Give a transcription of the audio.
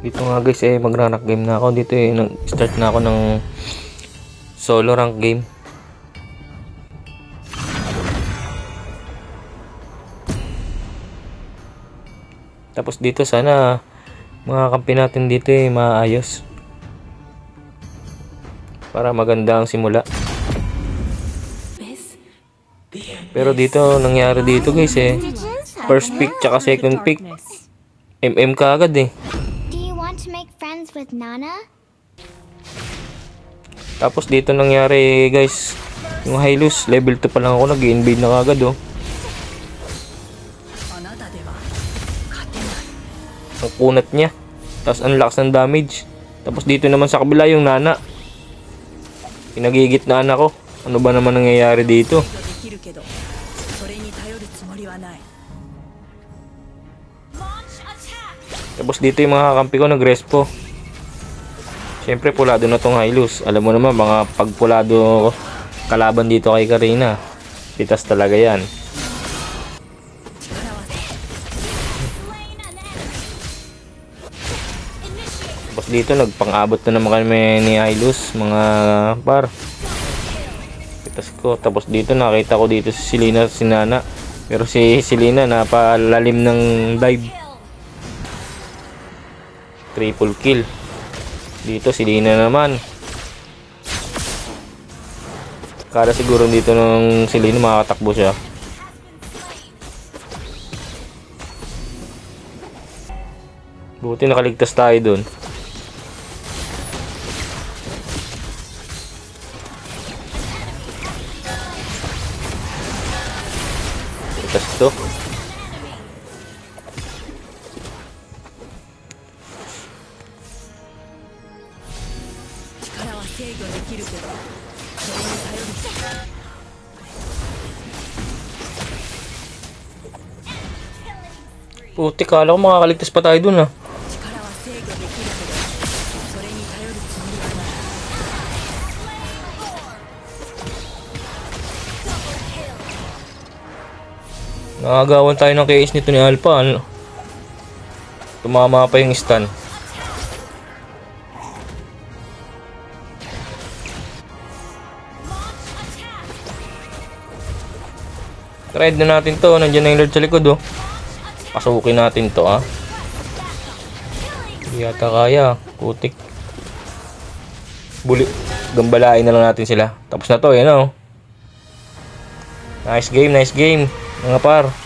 Dito nga guys magra-rank game na ako. Dito nag-start na ako ng solo rank game. Tapos dito sana mga kampi natin dito maayos. Para maganda ang simula. Pero dito nangyari dito guys first pick tsaka second pick MM ka agad To make friends with Nana? Tapos dito nangyari guys, yung Hylos, level 2 pa lang ako, nag-invade na kagad Ang kunat niya. Tapos ang lakas ng damage. Tapos dito naman sa kabila yung Nana. Pinagigitnaan ako. Ano ba naman nangyayari dito? Tapos dito yung mga kakampi ko nag-respo. Siyempre pulado na tong Hylos. Alam mo naman mga pagpulado kalaban dito kay Karina. Pitas talaga yan. Tapos dito nagpang-abot na naman kami ni Hylos. Mga par. Pitas ko. Tapos dito nakita ko dito si Selena si Nana. Pero si Selena napalalim ng dive. Triple kill. Dito si Lina naman. Kala siguro dito nung si Lina makakatakbo siya. Buti nakaligtas tayo dun. Ligtas to. Puti, kala ko makakaligtas pa tayo dun Nakagawan tayo ng KS nito ni Alpha. Tumama pa yung stun. Ride na natin to. Nandiyan na yung Lord sa likod Pasukin natin to Hindi yata kaya. Putik. Gambalain na lang natin sila. Tapos na to. Yan Nice game, nice game. Mga par.